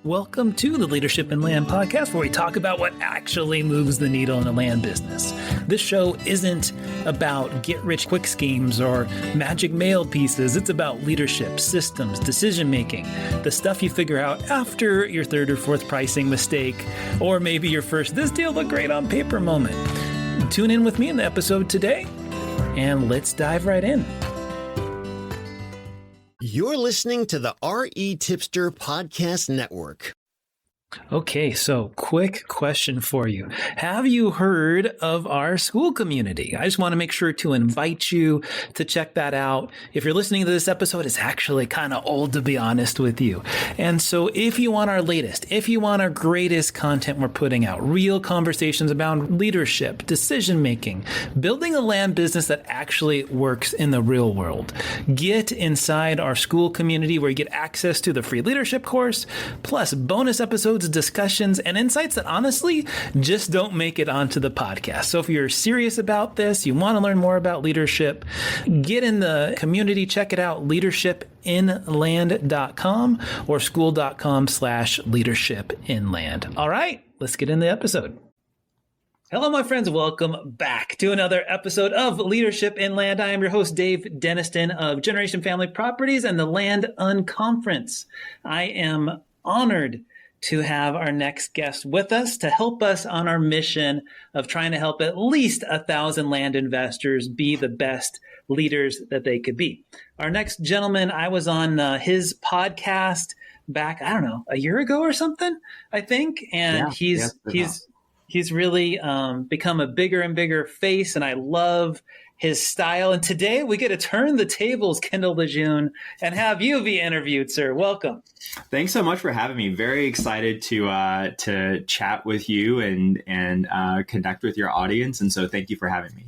Welcome to the Leadership in Land podcast, where we talk about what actually moves the needle in the land business. This show isn't about get-rich-quick schemes or magic mail pieces. It's about leadership, systems, decision-making, the stuff you figure out after your third or fourth pricing mistake, or maybe your first "this deal looked great on paper" moment. Tune in with me in the episode today, and let's dive right in. You're listening to the RE Tipster Podcast Network. Okay, so quick question for you. Have you heard of our Skool community? I just want to make sure to invite you to check that out. If you're listening to this episode, it's actually kind of old, to be honest with you. And so if you want our latest, if you want our greatest content we're putting out, real conversations about leadership, decision-making, building a land business that actually works in the real world, get inside our Skool community where you get access to the free leadership course, plus bonus episodes, discussions, and insights that honestly just don't make it onto the podcast. So if you're serious about this, you want to learn more about leadership, get in the community, check it out, leadershipinland.com or school.com/leadershipinland. All right, let's get in the episode. Hello, my friends. Welcome back to another episode of Leadership in Land. I am your host, Dave Denniston of Generation Family Properties and the Land UnConference. I am honored to have our next guest with us to help us on our mission of trying to help at least 1,000 land investors be the best leaders that they could be. Our next gentleman, I was on his podcast back, I don't know, a year ago or something, I think. And he's really become a bigger and bigger face, and I love his style. And today we get to turn the tables, Kendall LeJeune, and have you be interviewed, sir. Welcome. Thanks so much for having me. Very excited to chat with you and connect with your audience. And so thank you for having me.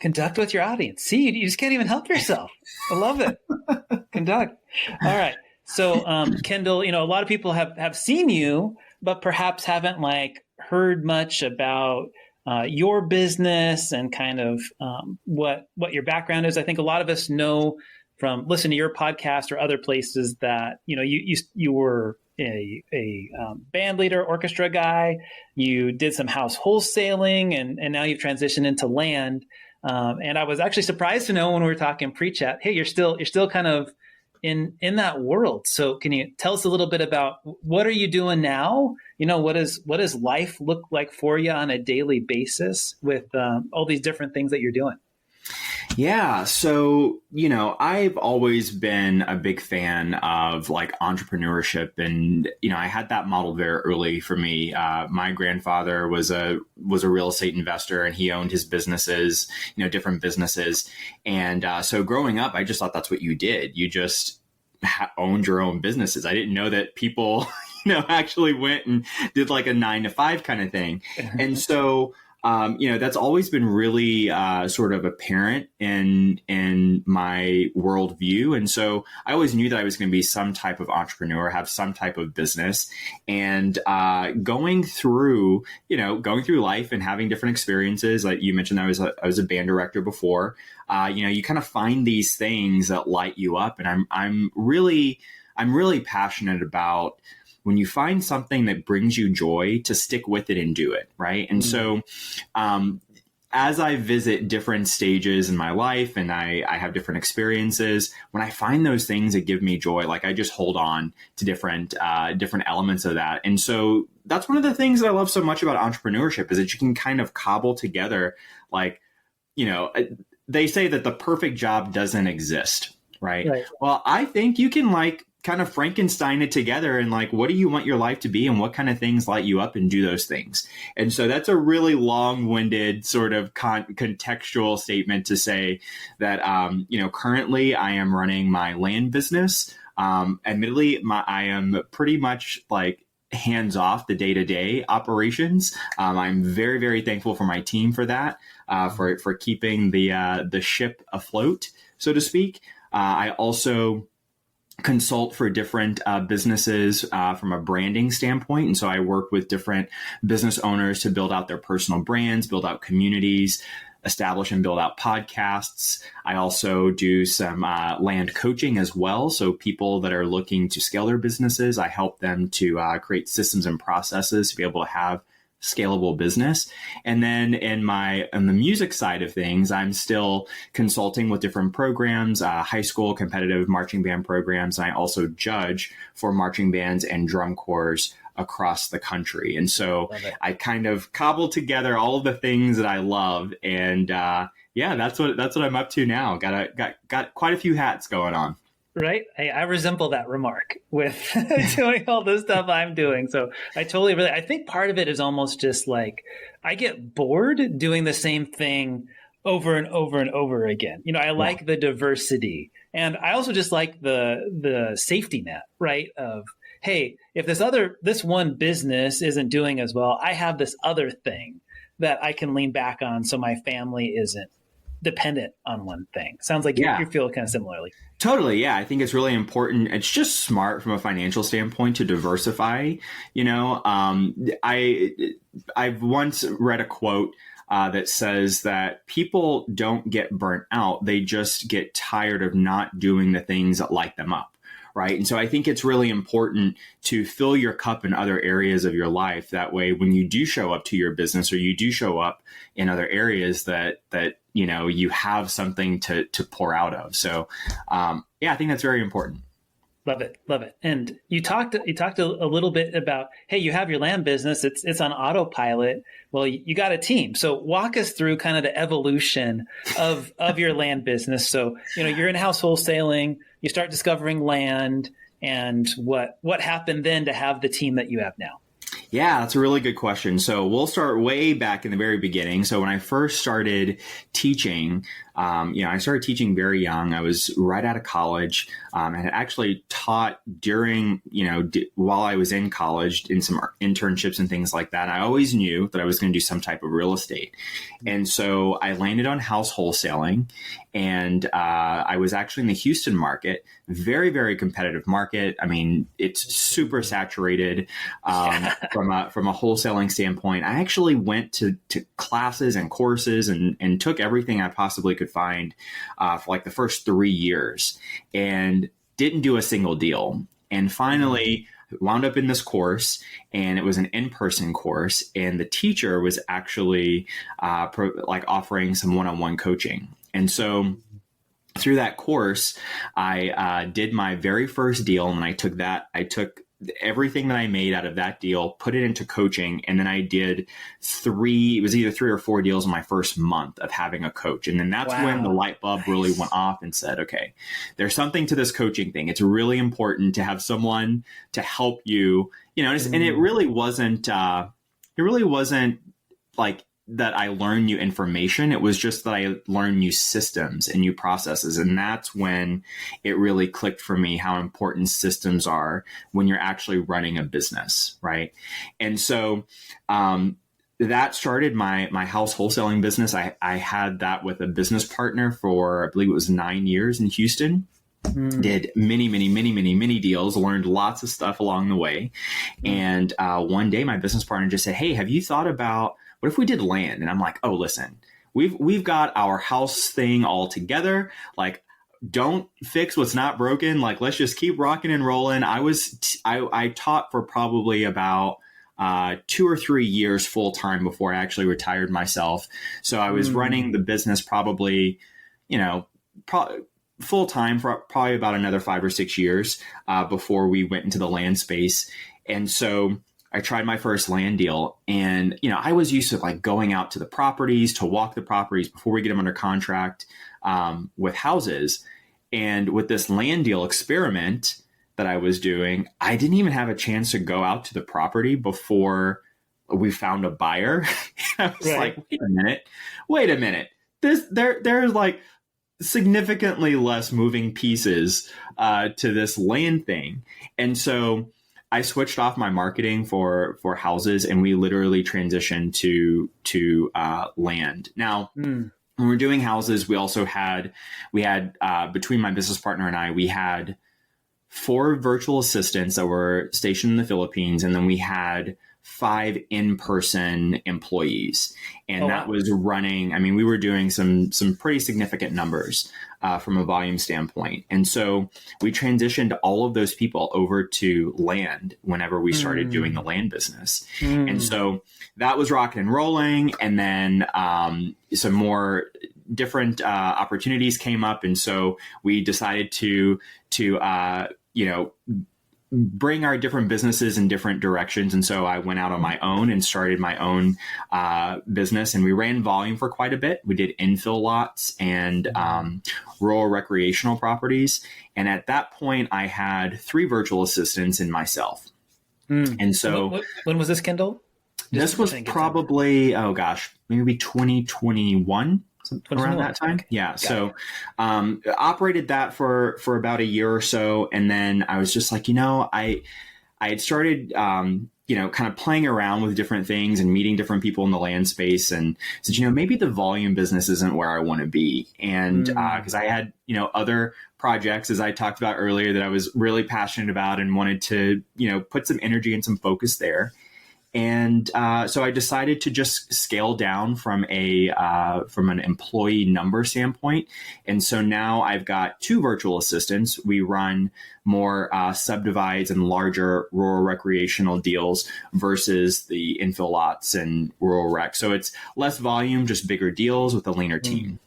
Conduct with your audience. See, you just can't even help yourself. I love it. Conduct. All right. So, Kendall, a lot of people have seen you, but perhaps haven't heard much about your business and kind of what your background is. I think a lot of us know from listening to your podcast or other places that you were a band leader, orchestra guy. You did some house wholesaling, and now you've transitioned into land. And I was actually surprised to know when we were talking pre-chat, hey, you're still kind of in that world. So can you tell us a little bit about what are you doing now? What does life look like for you on a daily basis with all these different things that you're doing? Yeah. So, I've always been a big fan of entrepreneurship, and, I had that model very early for me. My grandfather was a real estate investor, and he owned his businesses, different businesses. And so growing up, I just thought that's what you did. You just owned your own businesses. I didn't know that people, actually went and did a 9-to-5 kind of thing. And so, that's always been really sort of apparent in my worldview. And so I always knew that I was going to be some type of entrepreneur, have some type of business. And going through life and having different experiences, like you mentioned, I was a band director before. You kind of find these things that light you up. And I'm really passionate about when you find something that brings you joy, to stick with it and do it, right? And so as I visit different stages in my life and I have different experiences, when I find those things that give me joy, I just hold on to different elements of that. And so that's one of the things that I love so much about entrepreneurship, is that you can kind of cobble together, they say that the perfect job doesn't exist, right? Well, I think you can kind of Frankenstein it together and what do you want your life to be and what kind of things light you up, and do those things. And so that's a really long-winded sort of contextual statement to say that, currently I am running my land business. Admittedly, I am pretty much hands off the day-to-day operations. I'm very, very thankful for my team for that, for keeping the ship afloat, so to speak. I also consult for different businesses from a branding standpoint. And so I work with different business owners to build out their personal brands, build out communities, establish and build out podcasts. I also do some land coaching as well. So people that are looking to scale their businesses, I help them to create systems and processes to be able to have scalable business. And then on the music side of things, I'm still consulting with different programs, high school competitive marching band programs. And I also judge for marching bands and drum corps across the country. And so I kind of cobbled together all of the things that I love. And that's what I'm up to now. Got quite a few hats going on. Right. Hey, I resemble that remark with doing all the stuff I'm doing. So I think part of it is almost just like I get bored doing the same thing over and over and over again. I like the diversity, and I also just like the safety net, right? Of, hey, if this one business isn't doing as well, I have this other thing that I can lean back on so my family isn't dependent on one thing. Sounds like you feel kind of similarly. Totally. Yeah. I think it's really important. It's just smart from a financial standpoint to diversify. I've once read a quote that says that people don't get burnt out. They just get tired of not doing the things that light them up. Right. And so I think it's really important to fill your cup in other areas of your life. That way, when you do show up to your business or you do show up in other areas that you have something to pour out of. So, I think that's very important. Love it. Love it. And you talked a little bit about, hey, you have your land business. It's on autopilot. Well, you got a team. So walk us through kind of the evolution of your land business. So, you're in-house wholesaling, you start discovering land, and what happened then to have the team that you have now? Yeah, that's a really good question. So we'll start way back in the very beginning. So when I first started teaching, I started teaching very young. I was right out of college. I had actually taught during, while I was in college in some internships and things like that. I always knew that I was going to do some type of real estate. And so I landed on house wholesaling, and I was actually in the Houston market, very, very competitive market. I mean, it's super saturated from a wholesaling standpoint. I actually went to classes and courses and took everything I possibly could find for like the first 3 years and didn't do a single deal. And finally wound up in this course, and it was an in-person course, and the teacher was actually offering some one-on-one coaching. And so through that course, I did my very first deal, and I took everything that I made out of that deal, put it into coaching. And then I did it was either 3 or 4 deals in my first month of having a coach. And then that's when the light bulb really went off and said, okay, there's something to this coaching thing. It's really important to have someone to help you, and it really wasn't like that I learned new information. It was just that I learned new systems and new processes. And that's when it really clicked for me how important systems are when you're actually running a business, right? And so that started my house wholesaling business. I had that with a business partner for, I believe it was 9 years in Houston. Did many deals, learned lots of stuff along the way. And one day my business partner just said, hey, have you thought about, what if we did land? And I'm like, oh, listen, we've got our house thing all together. Like, don't fix what's not broken. Like, let's just keep rocking and rolling. I taught for probably about 2 or 3 years full time before I actually retired myself. So I was running the business probably, full time for probably about another 5 or 6 years before we went into the land space. And so I tried my first land deal, and, I was used to like going out to the properties to walk the properties before we get them under contract with houses. And with this land deal experiment that I was doing, I didn't even have a chance to go out to the property before we found a buyer. I was like, wait a minute. There's like significantly less moving pieces to this land thing. And so I switched off my marketing for houses, and we literally transitioned to land. Now, when we're doing houses, we also had between my business partner and I, we had 4 virtual assistants that were stationed in the Philippines, and then we had 5 in-person employees. And that wow. was running, I mean, we were doing some pretty significant numbers from a volume standpoint. And so we transitioned all of those people over to land whenever we started doing the land business. And so that was rocking and rolling. And then some more different opportunities came up. And so we decided to bring our different businesses in different directions. And so I went out on my own and started my own business, and we ran volume for quite a bit. We did infill lots and rural recreational properties. And at that point, I had 3 virtual assistants and myself. And so when was this, Kendall? This was probably, maybe 2021. Around that time. Okay. Yeah. So operated that for about a year or so. And then I was just like, I had started, kind of playing around with different things and meeting different people in the land space, and said, maybe the volume business isn't where I want to be. And because I had, other projects, as I talked about earlier, that I was really passionate about and wanted to, put some energy and some focus there. And so I decided to just scale down from an employee number standpoint. And so now I've got 2 virtual assistants. We run more subdivides and larger rural recreational deals versus the infill lots and rural rec. So it's less volume, just bigger deals with a leaner team.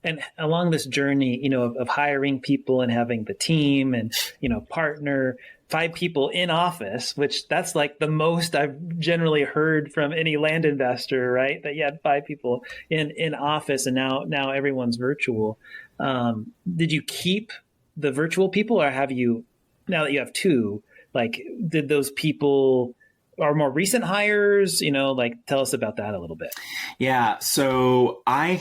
And along this journey, of hiring people and having the team and, partner 5 people in office, which that's like the most I've generally heard from any land investor, right? That you had 5 people in office, and now everyone's virtual. Did you keep the virtual people, or have you, now that you have 2, like, did those people are more recent hires? Tell us about that a little bit. Yeah. So I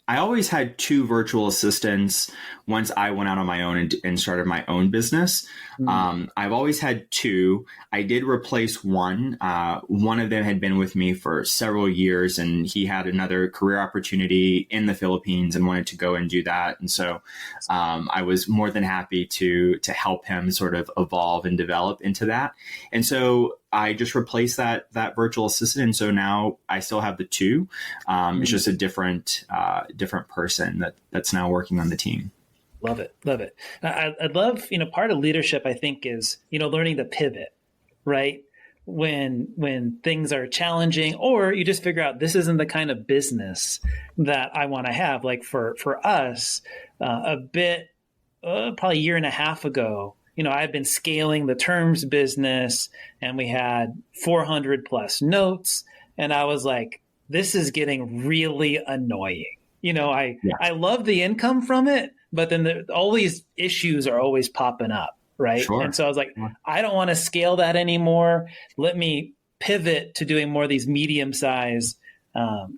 always had 2 virtual assistants once I went out on my own and started my own business. I've always had 2. I did replace one. One of them had been with me for several years, and he had another career opportunity in the Philippines and wanted to go and do that. And so I was more than happy to help him sort of evolve and develop into that. And so I just replaced that virtual assistant, and so now I still have the 2. It's just a different person that's now working on the team. Love it. I'd love, part of leadership, I think, is, learning to pivot, right? When things are challenging, or you just figure out this isn't the kind of business that I want to have. Like for us, probably a year and a half ago, I had been scaling the terms business, and we had 400 plus notes. And I was like, this is getting really annoying. I love the income from it, but then all these issues are always popping up. Right. Sure. And so I was like, I don't want to scale that anymore. Let me pivot to doing more of these medium size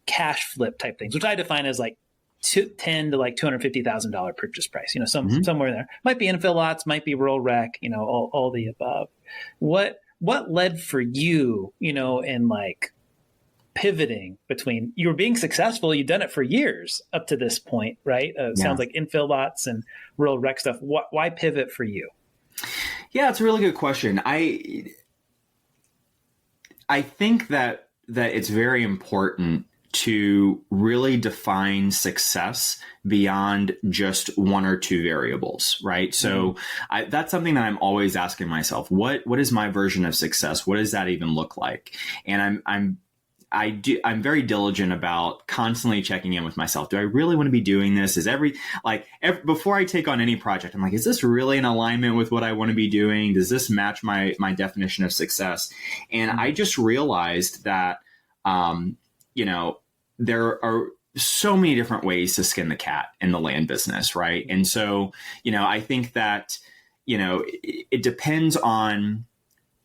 cash flip type things, which I define as like $10,000 to like $250,000 purchase price, somewhere in there. Might be infill lots, might be rural rec, all the above. What led for you, in like pivoting between, you were being successful, you've done it for years up to this point, right? Sounds like infill lots and rural rec stuff. Why pivot for you? Yeah, it's a really good question. I think that it's very important to really define success beyond just 1 or 2 variables, right? So that's something that I'm always asking myself. What is my version of success? What does that even look like? And I'm very diligent about constantly checking in with myself. Do I really want to be doing this? Before I take on any project, I'm like, is this really in alignment with what I want to be doing? Does this match my definition of success? And I just realized that, there are so many different ways to skin the cat in the land business, right? And so, I think that, it depends on,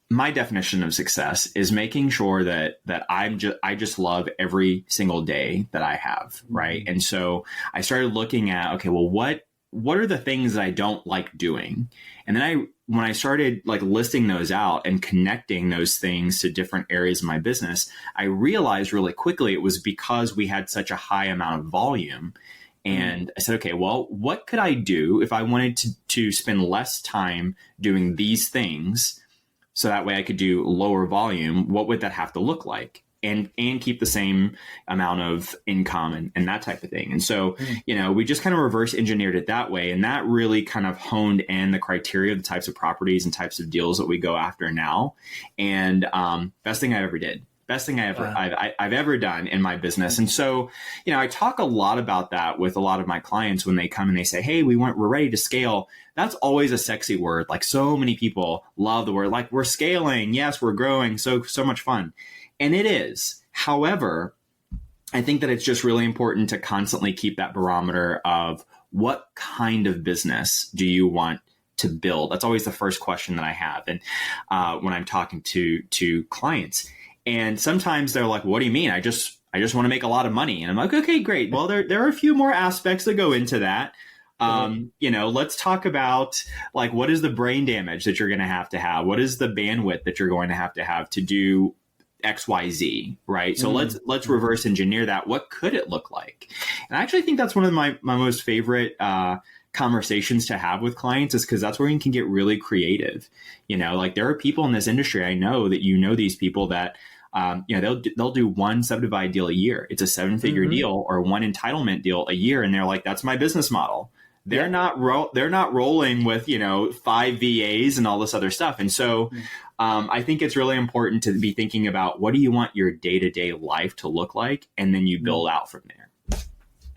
my definition of success is making sure that I just love every single day that I have, right? And so I started looking at, okay, well, what are the things that I don't like doing? And then when I started like listing those out and connecting those things to different areas of my business, I realized really quickly it was because we had such a high amount of volume. And I said, okay, well, what could I do if I wanted to spend less time doing these things, so that way I could do lower volume, what would that have to look like? And keep the same amount of income and that type of thing. And so, we just kind of reverse engineered it that way. And that really kind of honed in the criteria of the types of properties and types of deals that we go after now. And best thing I ever did. Best thing I've ever done in my business. And so, I talk a lot about that with a lot of my clients when they come and they say, hey, we're ready to scale. That's always a sexy word. Like, so many people love the word, like, we're scaling. Yes, we're growing. So much fun. And it is. However, I think that it's just really important to constantly keep that barometer of what kind of business do you want to build? That's always the first question that I have. And when I'm talking to clients, and sometimes they're like, what do you mean? I just want to make a lot of money. And I'm like, okay, great. Well, there are a few more aspects that go into that. Let's talk about, like, what is the brain damage that you're going to have? What is the bandwidth that you're going to have to do XYZ, right? So let's reverse engineer that. What could it look like? And I actually think that's one of my most favorite conversations to have with clients, is because that's where you can get really creative. Like, there are people in this industry, I know that these people that they'll do one subdivide deal a year. It's a 7-figure deal, or one entitlement deal a year, and they're like, that's my business model. They're not rolling with 5 VAs and all this other stuff. And so I think it's really important to be thinking about, what do you want your day-to-day life to look like, and then you build out from there.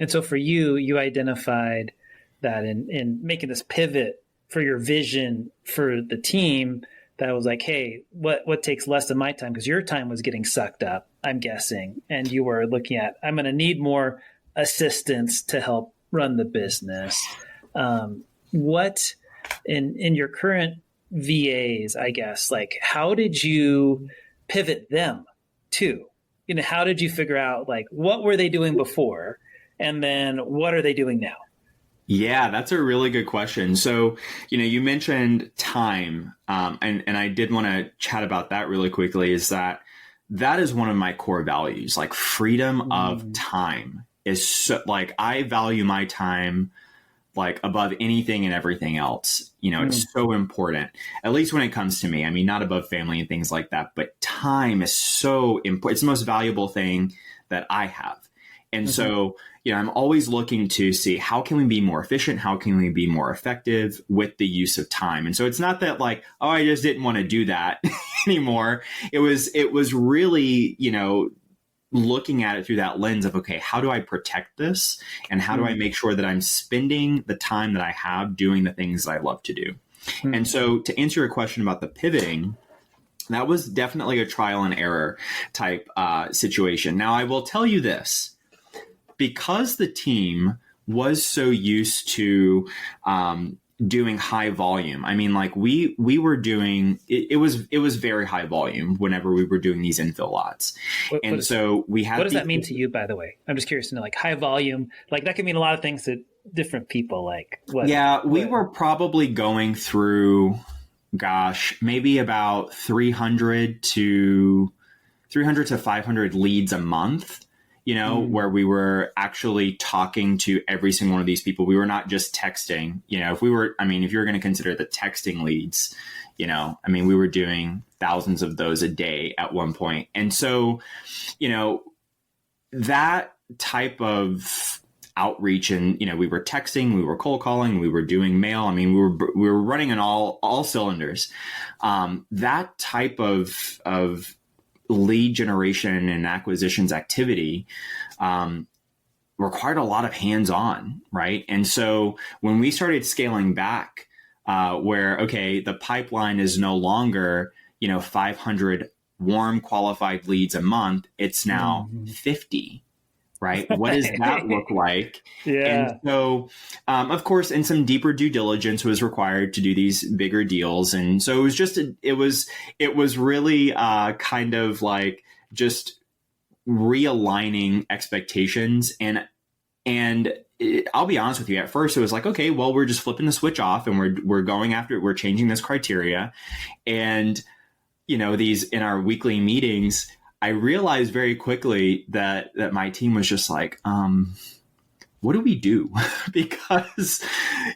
And so for you identified that in making this pivot for your vision for the team, that was like, hey, what takes less of my time? Because your time was getting sucked up, I'm guessing, and you were looking at, I'm going to need more assistance to help run the business. What in your current VAs, I guess, like, how did you pivot them to? How did you figure out, like, what were they doing before, and then what are they doing now? Yeah, that's a really good question. So, you mentioned time, and I did want to chat about that really quickly. Is that is one of my core values, like freedom of time. Is so, like, I value my time like above anything and everything else. It's so important, at least when it comes to me. I mean, not above family and things like that, but time is so important. It's the most valuable thing that I have. And so, I'm always looking to see, how can we be more efficient? How can we be more effective with the use of time? And so it's not that, like, oh, I just didn't want to do that anymore. It was really, looking at it through that lens of, okay, how do I protect this? And how do I make sure that I'm spending the time that I have doing the things that I love to do? And so, to answer your question about the pivoting, that was definitely a trial and error type situation. Now, I will tell you this, because the team was so used to doing high volume. I mean, like, we were doing, it was very high volume whenever we were doing these infill lots. So we had. What does that mean to you, by the way? I'm just curious to know, like, high volume, like, that can mean a lot of things to different people. Like, what? Yeah, we were probably going through, maybe about 300 to 500 leads a month. Where we were actually talking to every single one of these people. We were not just texting. If you're going to consider the texting leads, we were doing thousands of those a day at one point. And so, that type of outreach, and, we were texting, we were cold calling, we were doing mail. We were running on all cylinders. That type of lead generation and acquisitions activity required a lot of hands-on, right? And so when we started scaling back, where, okay, the pipeline is no longer, 500 warm qualified leads a month, it's now 50. Right? What does that look like? Yeah. And so, of course, and some deeper due diligence was required to do these bigger deals. And so it was just, it was really kind of like just realigning expectations. And I'll be honest with you, at first it was like, okay, well, we're just flipping the switch off and we're going after it. We're changing this criteria. And, these, in our weekly meetings, I realized very quickly that my team was just like, what do we do? Because,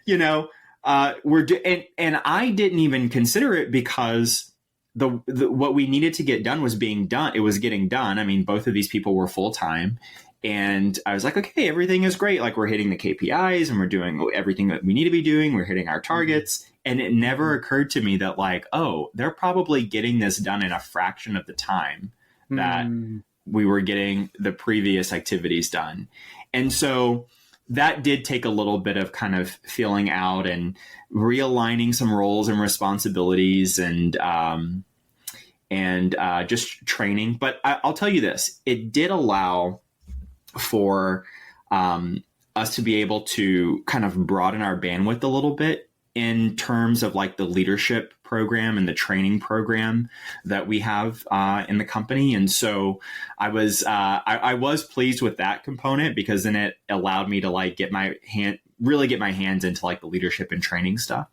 and I didn't even consider it, because what we needed to get done was being done. It was getting done. I mean, both of these people were full time. And I was like, okay, everything is great. Like, we're hitting the KPIs and we're doing everything that we need to be doing. We're hitting our targets. And it never occurred to me that, like, oh, they're probably getting this done in a fraction of the time that we were getting the previous activities done. And so that did take a little bit of kind of feeling out and realigning some roles and responsibilities and just training. But I'll tell you this, it did allow for us to be able to kind of broaden our bandwidth a little bit in terms of like the leadership program and the training program that we have in the company. And so I was pleased with that component, because then it allowed me to like get my hands into like the leadership and training stuff.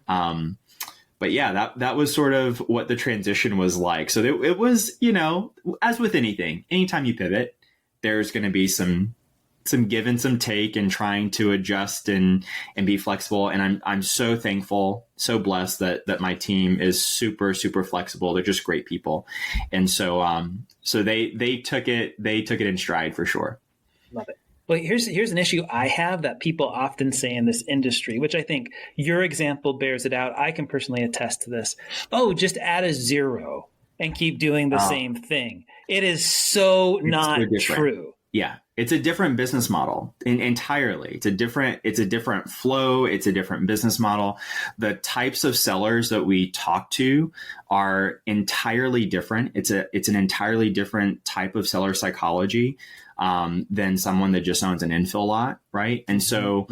But yeah, that was sort of what the transition was like. So it was, as with anything, anytime you pivot, there's going to be some give and some take, and trying to adjust and be flexible. And I'm so thankful, so blessed that my team is super, super flexible. They're just great people. And so they took it in stride for sure. Love it. Well, here's an issue I have that people often say in this industry, which I think your example bears it out. I can personally attest to this. Oh, just add a zero and keep doing the same thing. It is so not true. Yeah. It's a different business model entirely. It's a different flow. It's a different business model. The types of sellers that we talk to are entirely different. It's an entirely different type of seller psychology than someone that just owns an infill lot, right? And so,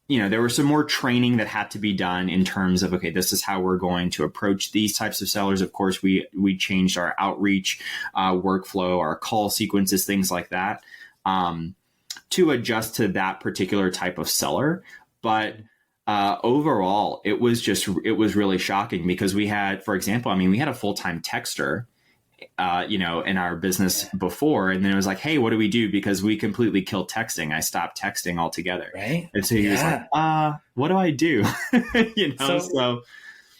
there was some more training that had to be done in terms of, okay, this is how we're going to approach these types of sellers. Of course, we changed our outreach workflow, our call sequences, things like that, to adjust to that particular type of seller. But overall, it was really shocking, because we had, for example, we had a full-time texter in our business before. And then it was like, hey, what do we do? Because we completely killed texting. I stopped texting altogether. Right. And so he was like, what do I do? So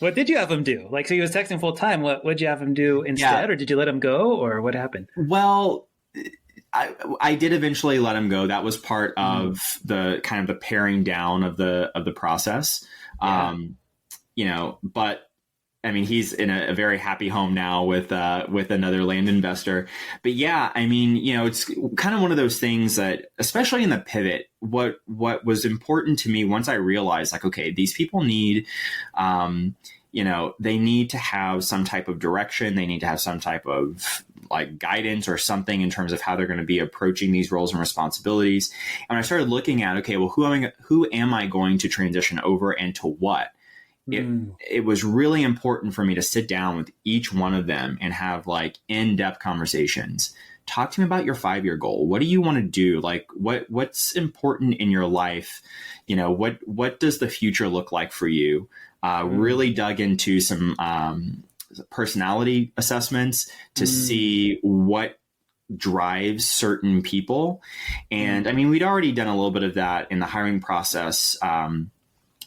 what did you have him do? Like, so he was texting full time. What would you have him do instead? Or did you let him go, or what happened? Well, I did eventually let him go. That was part of the kind of the paring down of the process. But he's in a very happy home now with another land investor. But yeah, it's kind of one of those things that, especially in the pivot, what was important to me once I realized, like, okay, these people need, they need to have some type of direction. They need to have some type of like guidance or something in terms of how they're going to be approaching these roles and responsibilities. And I started looking at, okay, well, who am I going to transition over and to what? It was really important for me to sit down with each one of them and have like in-depth conversations. Talk to me about your 5-year goal. What do you want to do? Like what's important in your life? What does the future look like for you? Really dug into some personality assessments to see what drives certain people. And we'd already done a little bit of that in the hiring process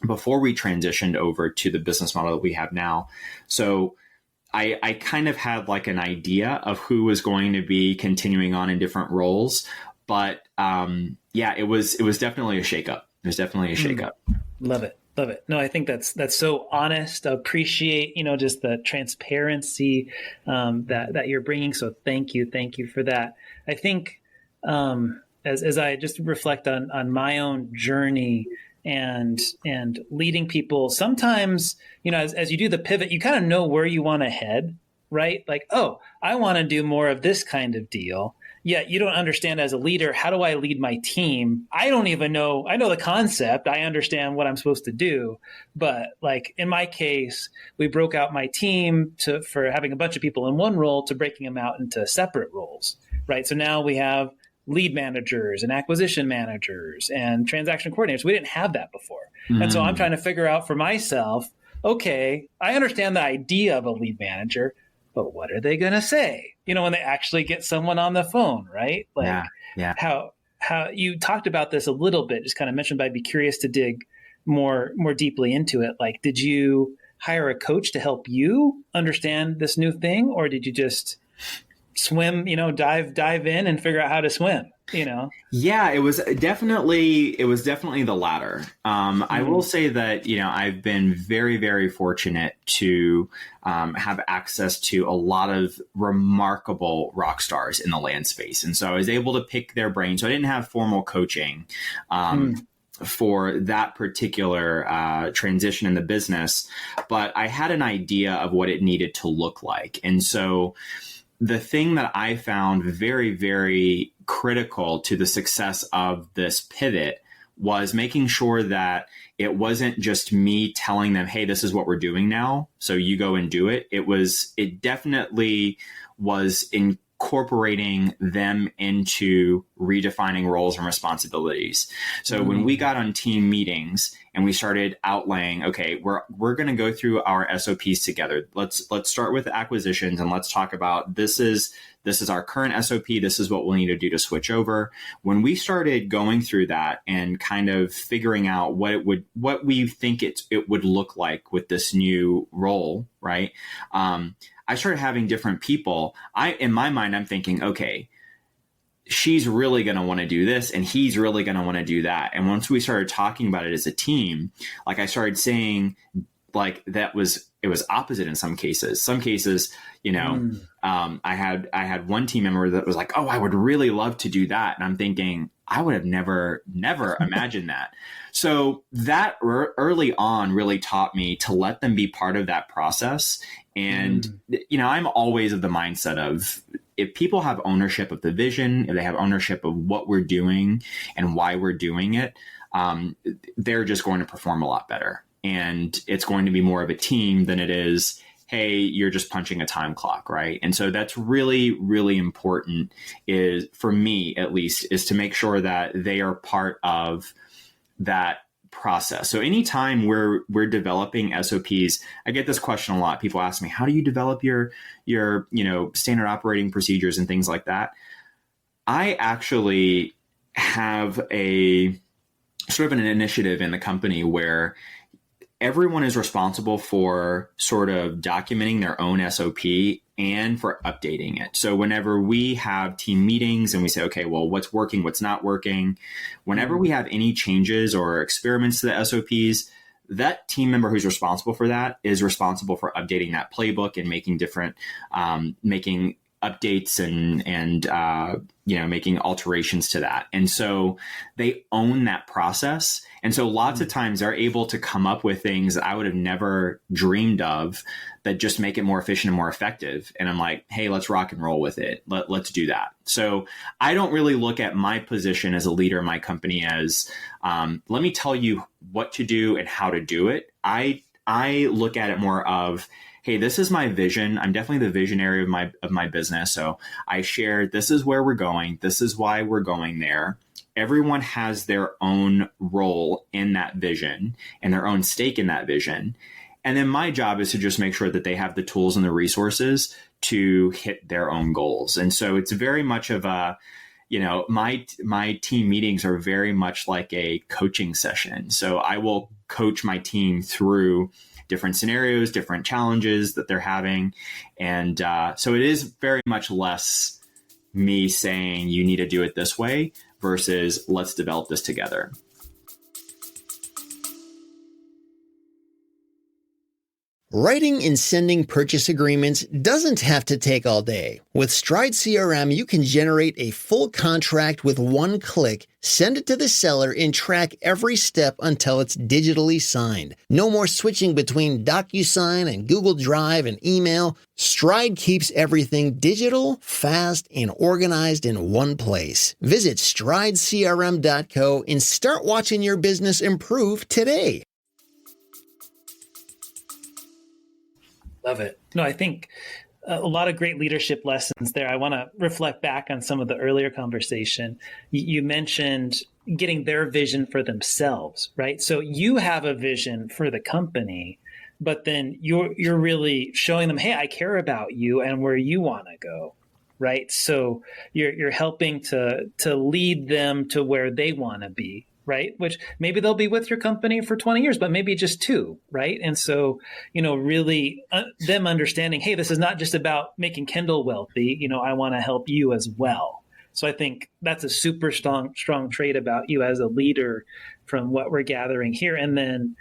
before we transitioned over to the business model that we have now. So I kind of had like an idea of who was going to be continuing on in different roles. But it was definitely a shakeup. It was definitely a shakeup. Love it. Love it. No, I think that's so honest. I appreciate, just the transparency that you're bringing. So thank you for that. I think as I just reflect on my own journey and leading people, sometimes, as you do the pivot, you kind of know where you want to head, right? Like, oh, I want to do more of this kind of deal. Yet you don't understand as a leader, how do I lead my team? I don't even know. I know the concept. I understand what I'm supposed to do. But like in my case, we broke out my team for having a bunch of people in one role to breaking them out into separate roles, right? So now we have lead managers and acquisition managers and transaction coordinators. We didn't have that before. And so I'm trying to figure out for myself, okay, I understand the idea of a lead manager, but what are they going to say? When they actually get someone on the phone, right? Like how you talked about this a little bit, just kind of mentioned, but I'd be curious to dig more deeply into it. Like, did you hire a coach to help you understand this new thing? Or did you just swim, dive in and figure out how to swim, Yeah, it was definitely the latter. I will say that, I've been very, very fortunate to have access to a lot of remarkable rock stars in the land space. And so I was able to pick their brain. So I didn't have formal coaching for that particular transition in the business, but I had an idea of what it needed to look like. And so the thing that I found very, very critical to the success of this pivot was making sure that it wasn't just me telling them, hey, this is what we're doing now, so you go and do it. It definitely was incorporating them into redefining roles and responsibilities. So when we got on team meetings and we started outlaying, okay, we're going to go through our SOPs together. Let's start with acquisitions and let's talk about this is our current SOP. This is what we'll need to do to switch over. When we started going through that and kind of figuring out what we think it would look like with this new role, right? I started having different people. In my mind, I'm thinking, okay, she's really going to want to do this and he's really going to want to do that. And once we started talking about it as a team, like I started saying, like it was opposite in some cases. Some cases, I had one team member that was like, oh, I would really love to do that. And I'm thinking, I would have never imagined that. So that early on really taught me to let them be part of that process. And, I'm always of the mindset of, if people have ownership of the vision, if they have ownership of what we're doing and why we're doing it, they're just going to perform a lot better. And it's going to be more of a team than it is, hey, you're just punching a time clock, right? And so that's really, really important, is for me at least, is to make sure that they are part of that process. So anytime we're developing SOPs, I get this question a lot. People ask me, how do you develop your standard operating procedures and things like that? I actually have a sort of an initiative in the company where everyone is responsible for sort of documenting their own SOP and for updating it. So whenever we have team meetings and we say, okay, well, what's working, what's not working, whenever we have any changes or experiments to the SOPs, that team member who's responsible for that is responsible for updating that playbook and making different, making updates and making alterations to that. And so they own that process. And so lots of times they're able to come up with things that I would have never dreamed of that just make it more efficient and more effective. And I'm like, hey, let's rock and roll with it. Let's do that. So I don't really look at my position as a leader in my company as, let me tell you what to do and how to do it. I look at it more of, hey, this is my vision. I'm definitely the visionary of my business. So I share, this is where we're going. This is why we're going there. Everyone has their own role in that vision and their own stake in that vision. And then my job is to just make sure that they have the tools and the resources to hit their own goals. And so it's very much of a, my team meetings are very much like a coaching session. So I will coach my team through different scenarios, different challenges that they're having. And so it is very much less me saying you need to do it this way versus let's develop this together. Writing and sending purchase agreements doesn't have to take all day. With Stride CRM, you can generate a full contract with one click, send it to the seller, and track every step until it's digitally signed. No more switching between DocuSign and Google Drive and email. Stride keeps everything digital, fast, and organized in one place. Visit stridecrm.co and start watching your business improve today. Love it. No, I think a lot of great leadership lessons there. I want to reflect back on some of the earlier conversation. You mentioned getting their vision for themselves, right? So you have a vision for the company, but then you're really showing them, hey, I care about you and where you want to go, right? So you're helping to lead them to where they want to be, right? Which maybe they'll be with your company for 20 years, but maybe just 2, right? And so, really them understanding, hey, this is not just about making Kendall wealthy. I want to help you as well. So I think that's a super strong trait about you as a leader from what we're gathering here. And then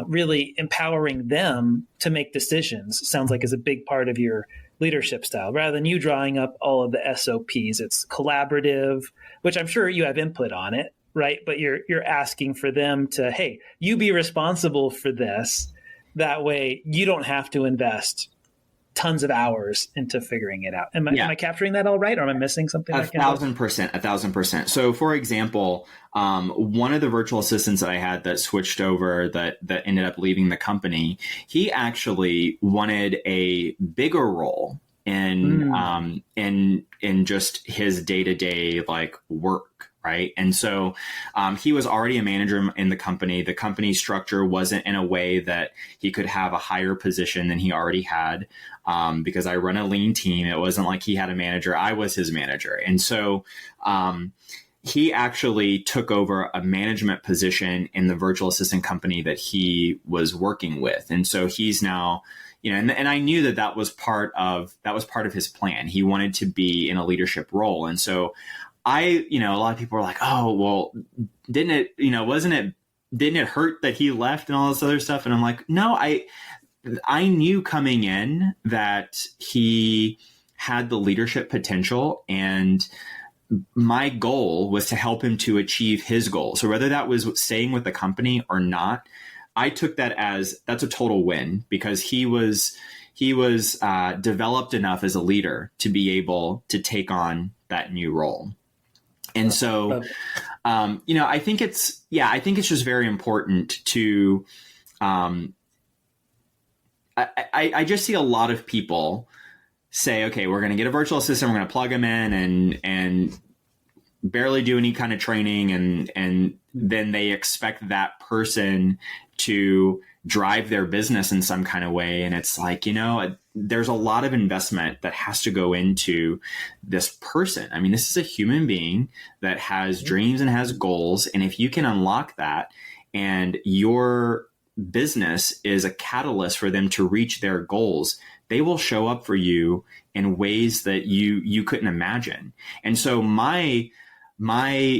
really empowering them to make decisions sounds like is a big part of your leadership style. Rather than you drawing up all of the SOPs, it's collaborative, which I'm sure you have input on it, right? But you're asking for them to, hey, you be responsible for this. That way you don't have to invest tons of hours into figuring it out. Am I capturing that all right? Or am I missing something? 1,000%. So for example, one of the virtual assistants that I had that switched over that ended up leaving the company, he actually wanted a bigger role in just his day-to-day work. Right. And so he was already a manager in the company. The company structure wasn't in a way that he could have a higher position than he already had because I run a lean team. It wasn't like he had a manager. I was his manager. And so he actually took over a management position in the virtual assistant company that he was working with. And so he's now, and I knew that was part of his plan. He wanted to be in a leadership role. And so a lot of people are like, oh, well, didn't it hurt that he left and all this other stuff? And I'm like, no, I knew coming in that he had the leadership potential, and my goal was to help him to achieve his goal. So whether that was staying with the company or not, I took that as that's a total win because he was developed enough as a leader to be able to take on that new role. And so, I think it's just very important to, I just see a lot of people say, okay, we're going to get a virtual assistant. We're going to plug them in and barely do any kind of training. And then they expect that person to drive their business in some kind of way. And it's like, there's a lot of investment that has to go into this person. I mean, this is a human being that has dreams and has goals. And if you can unlock that and your business is a catalyst for them to reach their goals, they will show up for you in ways that you couldn't imagine. And so my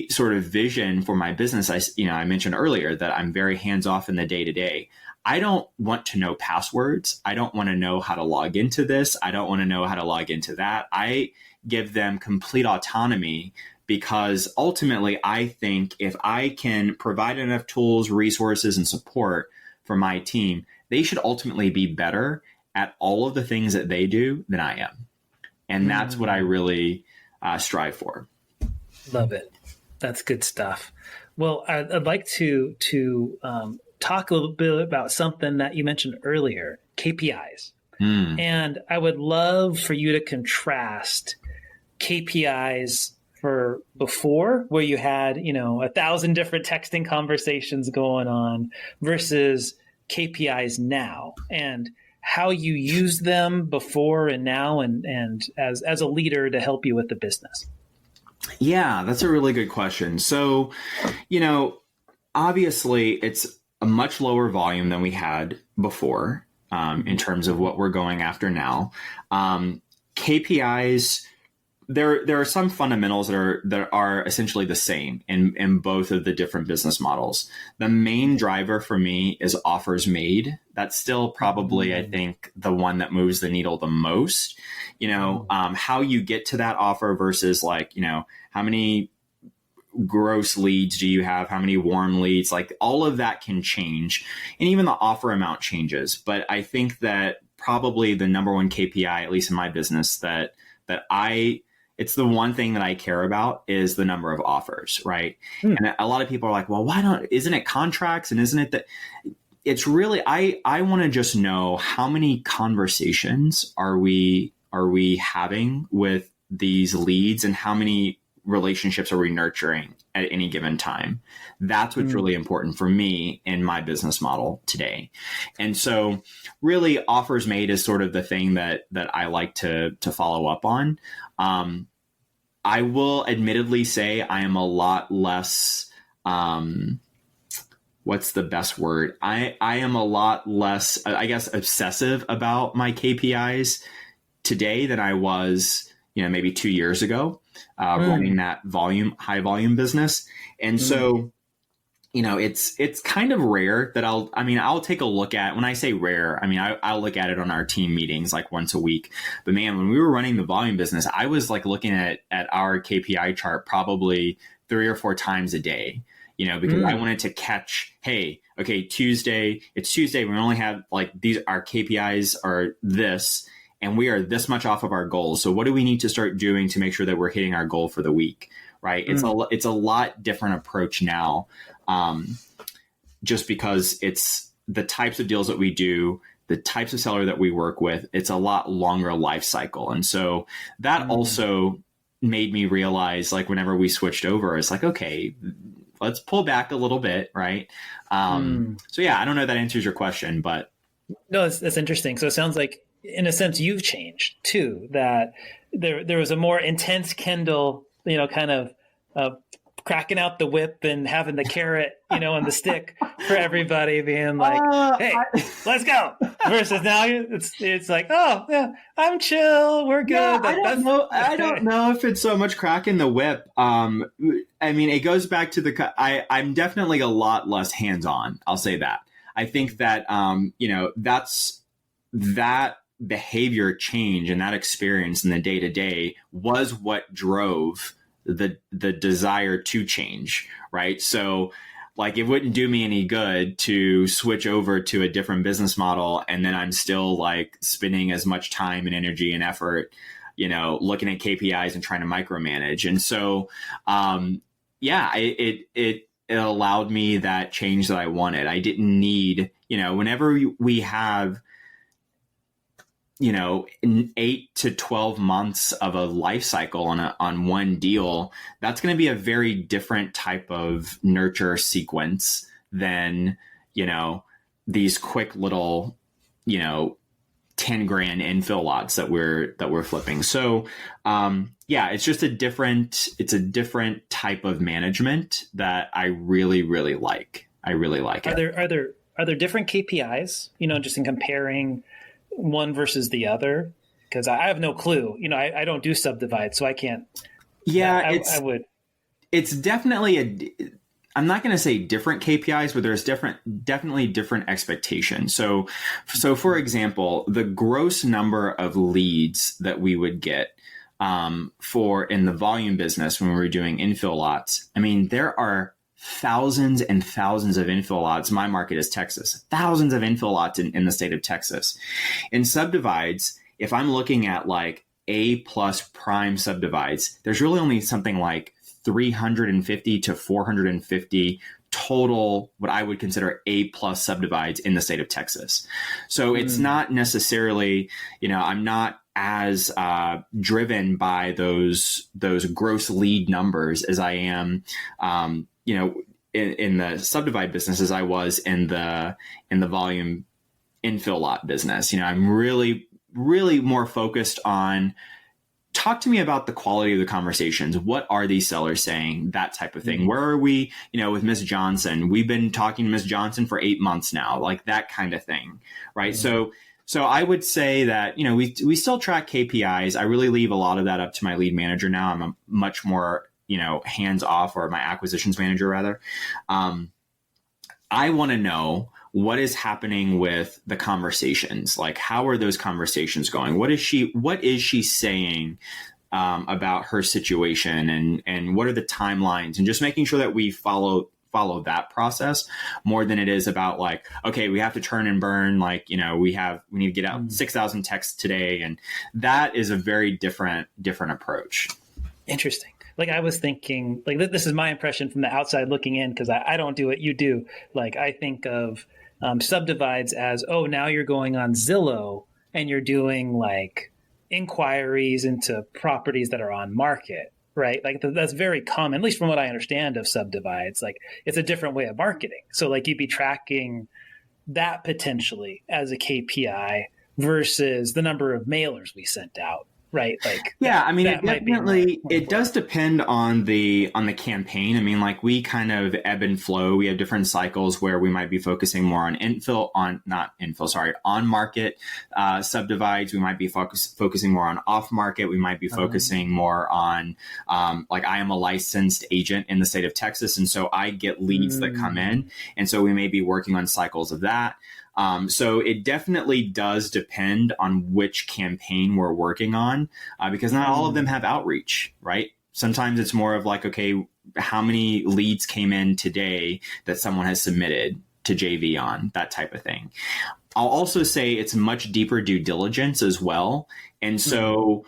sort of vision for my business, I mentioned earlier that I'm very hands-off in the day-to-day. I don't want to know passwords. I don't want to know how to log into this. I don't want to know how to log into that. I give them complete autonomy because ultimately I think if I can provide enough tools, resources, and support for my team, they should ultimately be better at all of the things that they do than I am. And that's what I really strive for. Love it. That's good stuff. Well, I'd like to talk a little bit about something that you mentioned earlier, KPIs. And I would love for you to contrast KPIs for before, where you had, 1,000 different texting conversations going on, versus KPIs now, and how you use them before and now, and as a leader to help you with the business. Yeah, that's a really good question. So, obviously it's a much lower volume than we had before in terms of what we're going after now. KPIs, there are some fundamentals that are essentially the same in both of the different business models. The main driver for me is offers made. That's still probably, I think, the one that moves the needle the most. How you get to that offer versus how many gross leads do you have? How many warm leads? All of that can change. And even the offer amount changes. But I think that probably the number one KPI, at least in my business, it's the one thing that I care about is the number of offers, right? And a lot of people are like, well, isn't it contracts? And isn't it that it's really, I want to just know how many conversations are we having with these leads and how many relationships are we nurturing at any given time. That's what's really important for me in my business model today. And so really offers made is sort of the thing that I like to follow up on. I will admittedly say I am a lot less what's the best word? I am a lot less, I guess, obsessive about my KPIs today than I was, maybe 2 years ago, running that high volume business. And so, it's kind of rare that I'll take a look at, when I say rare, I'll look at it on our team meetings like once a week. But man, when we were running the volume business, I was like looking at our KPI chart probably 3 or 4 times a day, because I wanted to catch, hey, okay, it's Tuesday. We only have our KPIs are this, and we are this much off of our goals. So what do we need to start doing to make sure that we're hitting our goal for the week? Right. It's a lot different approach now. Just because it's the types of deals that we do, the types of seller that we work with, it's a lot longer life cycle. And so that also made me realize, like, whenever we switched over, it's like, okay, let's pull back a little bit. Right. So yeah, I don't know if that answers your question, but. No, that's interesting. So it sounds like, in a sense, you've changed too, that there was a more intense Kendall, kind of cracking out the whip and having the carrot, and the stick for everybody, being like, hey, let's go. Versus now it's like, oh yeah, I'm chill. We're good. Yeah, I don't know if it's so much cracking the whip. It goes back to I'm definitely a lot less hands-on. I'll say that. I think that, that's that behavior change and that experience in the day-to-day was what drove the desire to change, right? So like, it wouldn't do me any good to switch over to a different business model and then I'm still like spending as much time and energy and effort, looking at KPIs and trying to micromanage. And so, it allowed me that change that I wanted. I didn't need, whenever we have 8 to 12 months of a life cycle on one deal, that's going to be a very different type of nurture sequence than, these quick little, 10 grand infill lots that we're flipping. So, it's just a different type of management that I really, really like. I really like it. Are there different KPIs, just in comparing one versus the other? Because I have no clue. I don't do subdivides, so I can't. Yeah, I would. It's definitely I'm not going to say different KPIs, but there's definitely different expectations. So for example, the gross number of leads that we would get for in the volume business when we were doing infill lots, there are thousands and thousands of infill lots. My market is Texas. Thousands of infill lots in the state of Texas. In subdivides, if I'm looking at like A+ prime subdivides, there's really only something like 350 to 450 total, what I would consider A+ subdivides in the state of Texas. So it's not necessarily, I'm not as driven by those gross lead numbers as I am, in the subdivide business as I was in the volume infill lot business. I'm really, really more focused on, talk to me about the quality of the conversations. What are these sellers saying? That type of thing. Where are we, with Miss Johnson? We've been talking to Miss Johnson for 8 months now, like that kind of thing. Right. So I would say that, we still track KPIs. I really leave a lot of that up to my lead manager now. I'm a much more, hands off, or my acquisitions manager rather. I want to know what is happening with the conversations. Like, how are those conversations going? What is she saying about her situation, and what are the timelines, and just making sure that we follow that process more than it is about like, okay, we have to turn and burn. Like, we need to get out 6,000 texts today. And that is a very different approach. Interesting. Like, I was thinking, like, this is my impression from the outside looking in, because I don't do what you do. Like, I think of subdivides as, now you're going on Zillow and you're doing like inquiries into properties that are on market, right? Like, that's very common, at least from what I understand of subdivides. Like, it's a different way of marketing. So like, you'd be tracking that potentially as a KPI versus the number of mailers we sent out, right? Like, yeah, I mean, that it might be definitely, more it does depend on the campaign. I mean, like we kind of ebb and flow. We have different cycles where we might be focusing more on on market subdivides. We might be focusing more on off market. We might be focusing more on, like I am a licensed agent in the state of Texas. And so I get leads that come in. And so we may be working on cycles of that. So it definitely does depend on which campaign we're working on, because not all of them have outreach, right? Sometimes it's more of like, okay, how many leads came in today that someone has submitted to JV on, that type of thing. I'll also say it's much deeper due diligence as well. And so,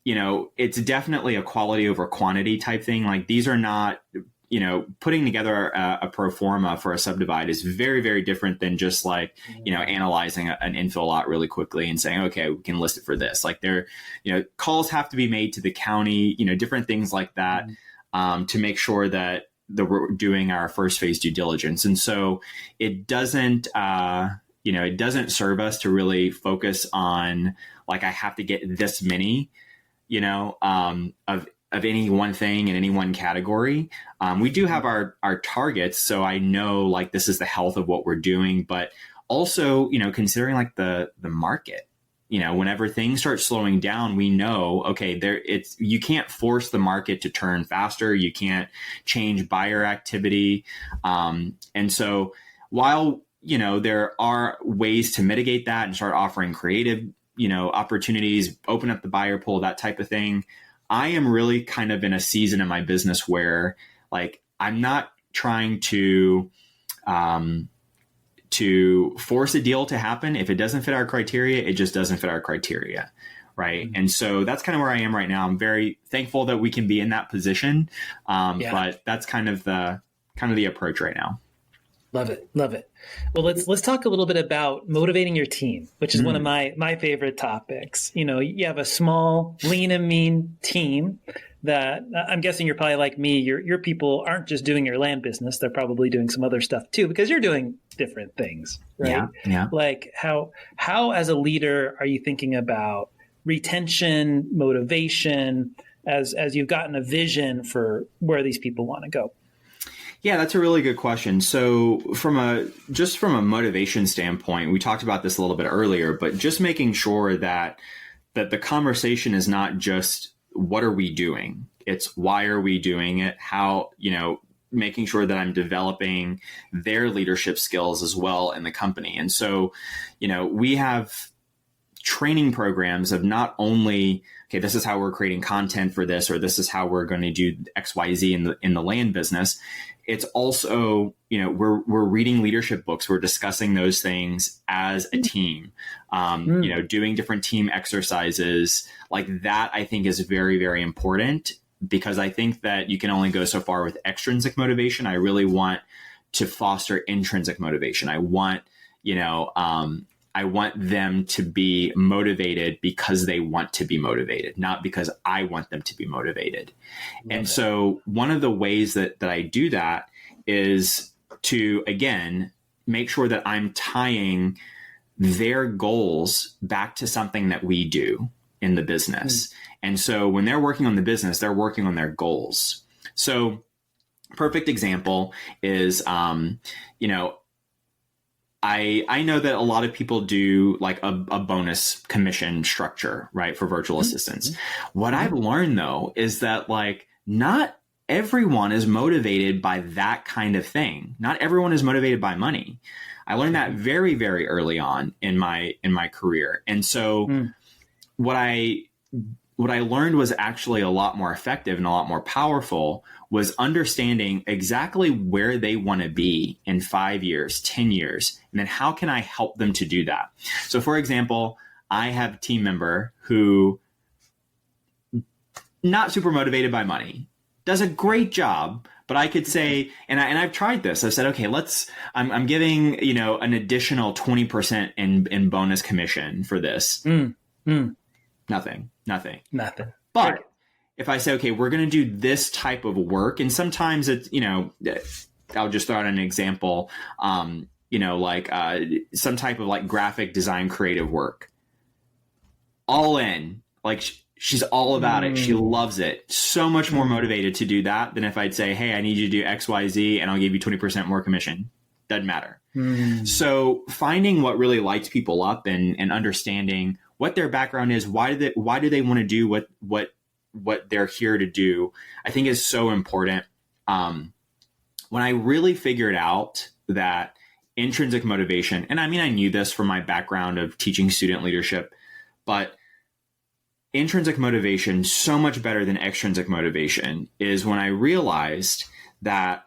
it's definitely a quality over quantity type thing. Like these are not, putting together a pro forma for a subdivide is very, very different than just like, analyzing an infill lot really quickly and saying, okay, we can list it for this. Like calls have to be made to the county, different things like that, to make sure that we're doing our first phase due diligence. And so it doesn't, it doesn't serve us to really focus on like, I have to get this many, of any one thing in any one category. We do have our targets. So I know like this is the health of what we're doing, but also, considering like the market, whenever things start slowing down, we know, okay, you can't force the market to turn faster. You can't change buyer activity. And so while, there are ways to mitigate that and start offering creative, opportunities, open up the buyer pool, that type of thing, I am really kind of in a season in my business where like, I'm not trying to force a deal to happen. If it doesn't fit our criteria, it just doesn't fit our criteria. Right. And so that's kind of where I am right now. I'm very thankful that we can be in that position. But that's kind of the approach right now. Love it. Love it. Well, let's talk a little bit about motivating your team, which is one of my favorite topics. You have a small, lean and mean team that I'm guessing you're probably like me. Your people aren't just doing your land business. They're probably doing some other stuff too, because you're doing different things, right? Yeah. Like how as a leader are you thinking about retention, motivation, as you've gotten a vision for where these people want to go? Yeah, that's a really good question. So from a motivation standpoint, we talked about this a little bit earlier, but just making sure that the conversation is not just what are we doing? It's why are we doing it? How, making sure that I'm developing their leadership skills as well in the company. And so, we have training programs of not only, okay, this is how we're creating content for this, or this is how we're going to do XYZ in the land business. It's also, we're reading leadership books. We're discussing those things as a team, doing different team exercises like that. I think is very, very important, because I think that you can only go so far with extrinsic motivation. I really want to foster intrinsic motivation. I want them to be motivated because they want to be motivated, not because I want them to be motivated. So one of the ways that I do that is to, again, make sure that I'm tying their goals back to something that we do in the business. And so when they're working on the business, they're working on their goals. So perfect example is, I know that a lot of people do like a bonus commission structure, right, for virtual assistants. What I've learned though is that like not everyone is motivated by that kind of thing. Not everyone is motivated by money. I learned that very, very early on in my career. And so what I learned was actually a lot more effective and a lot more powerful was understanding exactly where they want to be in 5 years, 10 years, and then how can I help them to do that? So for example, I have a team member who not super motivated by money, does a great job, but I could say, and I've tried this. I've said, okay, I'm giving, an additional 20% in bonus commission for this. Nothing. But if I say, okay, we're going to do this type of work, and sometimes it's, I'll just throw out an example, some type of like graphic design creative work, all in, like she's all about it. She loves it. So much more motivated to do that than if I'd say, hey, I need you to do X, Y, Z, and I'll give you 20% more commission. Doesn't matter. So finding what really lights people up and understanding what their background is, why do they want to do what they're here to do, I think is so important. When I really figured out that intrinsic motivation, and I mean, I knew this from my background of teaching student leadership, but intrinsic motivation, so much better than extrinsic motivation, is when I realized that,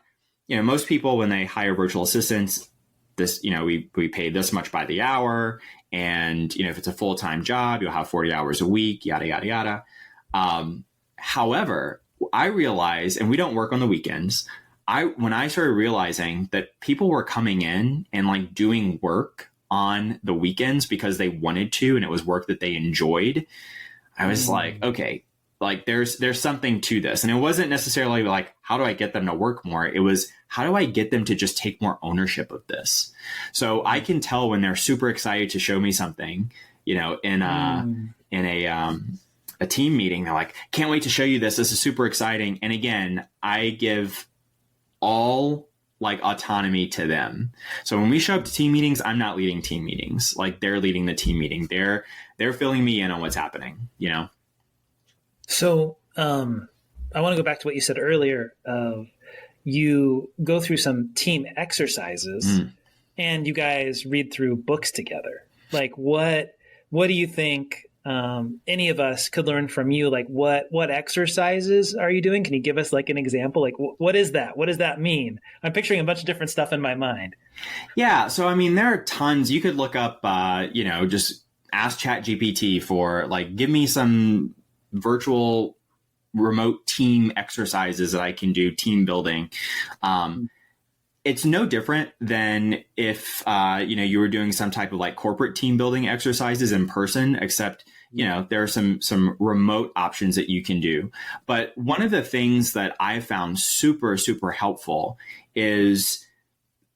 most people, when they hire virtual assistants, this, we pay this much by the hour. And, if it's a full-time job, you'll have 40 hours a week, yada, yada, yada. However, I realized, and we don't work on the weekends. When I started realizing that people were coming in and like doing work on the weekends because they wanted to, and it was work that they enjoyed, I was like, okay, like there's something to this. And it wasn't necessarily like, how do I get them to work more? It was, how do I get them to just take more ownership of this? So I can tell when they're super excited to show me something, in a team meeting, they're like, can't wait to show you this. This is super exciting. And again, I give all like autonomy to them. So when we show up to team meetings, I'm not leading team meetings. Like they're leading the team meeting. They're filling me in on what's happening, So I want to go back to what you said earlier. You go through some team exercises and you guys read through books together. Like what do you think any of us could learn from you? Like what exercises are you doing? Can you give us like an example? Like what is that? What does that mean? I'm picturing a bunch of different stuff in my mind. Yeah. So, I mean, there are tons. You could look up, just ask ChatGPT for like, give me some virtual remote team exercises that I can do, team building. It's no different than if, you were doing some type of like corporate team building exercises in person, except, there are some remote options that you can do. But one of the things that I found super, super helpful is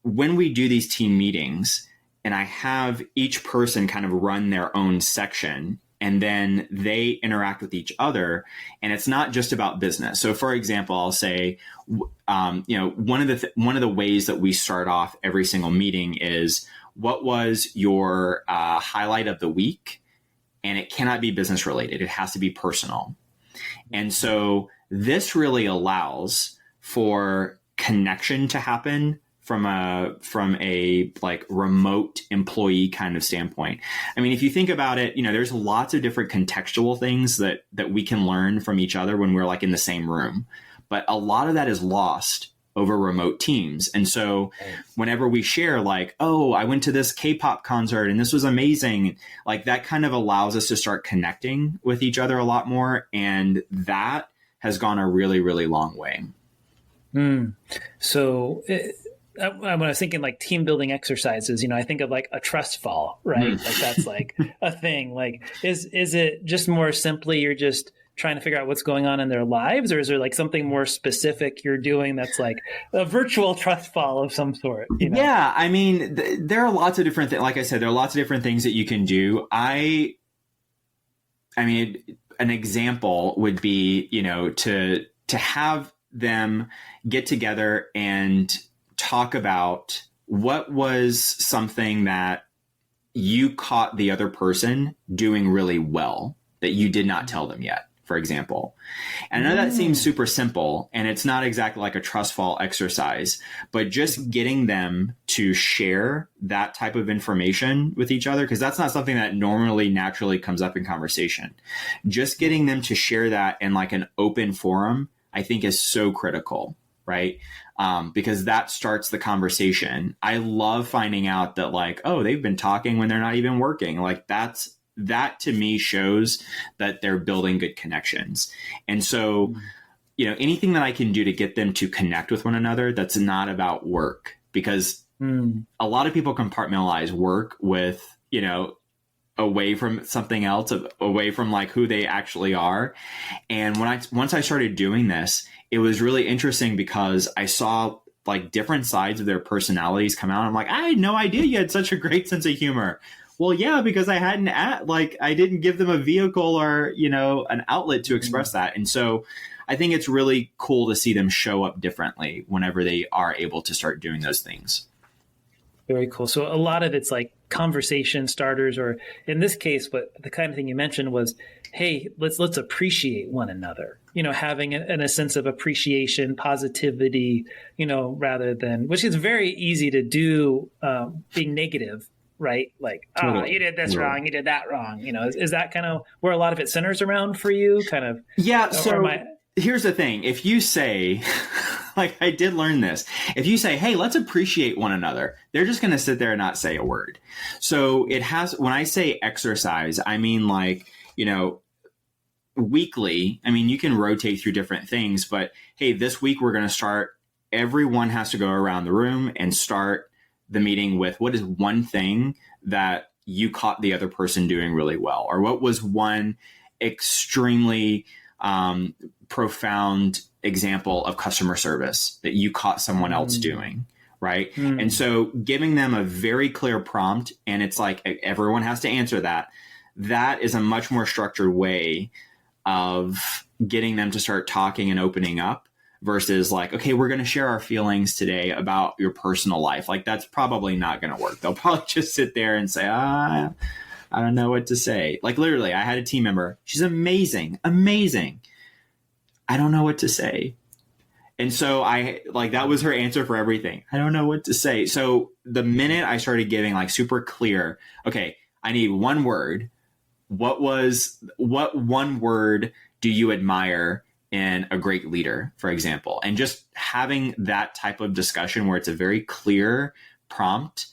when we do these team meetings and I have each person kind of run their own section, and then they interact with each other, and it's not just about business. So, for example, I'll say, one of the ways that we start off every single meeting is, what was your highlight of the week? And it cannot be business related; it has to be personal. And so, this really allows for connection to happen from a like remote employee kind of standpoint. I mean, if you think about it, there's lots of different contextual things that we can learn from each other when we're like in the same room, but a lot of that is lost over remote teams. And so whenever we share like, oh, I went to this K-pop concert and this was amazing, like that kind of allows us to start connecting with each other a lot more. And that has gone a really, really long way. So when I was thinking like team building exercises, I think of like a trust fall, right? Like that's like a thing. Like, is it just more simply you're just trying to figure out what's going on in their lives, or is there like something more specific you're doing that's like a virtual trust fall of some sort? Yeah, I mean, there are lots of different things. Like I said, there are lots of different things that you can do. I mean, an example would be, to have them get together and talk about what was something that you caught the other person doing really well that you did not tell them yet, for example. And I know that seems super simple and it's not exactly like a trust fall exercise, but just getting them to share that type of information with each other, because that's not something that normally naturally comes up in conversation. Just getting them to share that in like an open forum, I think is so critical, right? Because that starts the conversation. I love finding out that like, oh, they've been talking when they're not even working. Like that to me shows that they're building good connections. And so, anything that I can do to get them to connect with one another, that's not about work, because a lot of people compartmentalize work with, away from something else, away from like who they actually are. And once I started doing this, it was really interesting because I saw like different sides of their personalities come out. I'm like, I had no idea you had such a great sense of humor. Well, yeah, because I hadn't I didn't give them a vehicle or, an outlet to express that. And so I think it's really cool to see them show up differently whenever they are able to start doing those things. Very cool. So a lot of it's like conversation starters, or in this case, but the kind of thing you mentioned was, hey, let's appreciate one another, having a sense of appreciation, positivity, rather than, which is very easy to do, being negative, right? Like, totally. You did this wrong, you did that wrong. Is that kind of where a lot of it centers around for you? Kind of. Yeah. So here's the thing. If you say, like I did learn this, if you say, hey, let's appreciate one another, they're just going to sit there and not say a word. So when I say exercise, I mean like, weekly, I mean, you can rotate through different things, but hey, this week we're going to start, everyone has to go around the room and start the meeting with what is one thing that you caught the other person doing really well, or what was one extremely profound example of customer service that you caught someone else doing, right? And so giving them a very clear prompt, and it's like everyone has to answer that. That is a much more structured way of getting them to start talking and opening up versus like, okay, we're going to share our feelings today about your personal life. Like that's probably not going to work. They'll probably just sit there and say, I don't know what to say. Like literally, I had a team member. She's amazing. I don't know what to say. And so that was her answer for everything. I don't know what to say. So the minute I started giving like super clear, okay, I need one word. What one word do you admire in a great leader, for example? And just having that type of discussion where it's a very clear prompt,